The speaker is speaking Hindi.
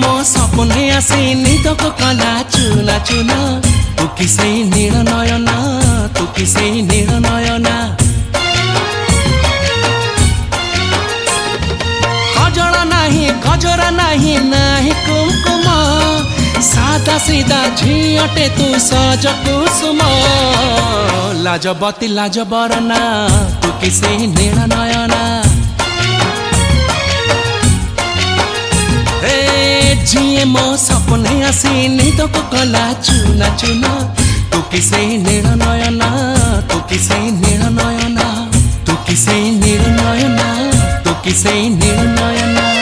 मो सपने आसी निदक कला चुना चुना तू किसे नील नयना तू किसे नील नयना गजरा नाही गजरा नाही नाही कुमकुम सादा सीधा झियटे तू सज कुसुम लाजबती लाजबरना तू किसे नील नयना जिए मो सपने आसी निदक कला चुना चुना तू किसे नील नयना तू किसे नील नयना तू किसे नील नयना तू किसे नील नयना।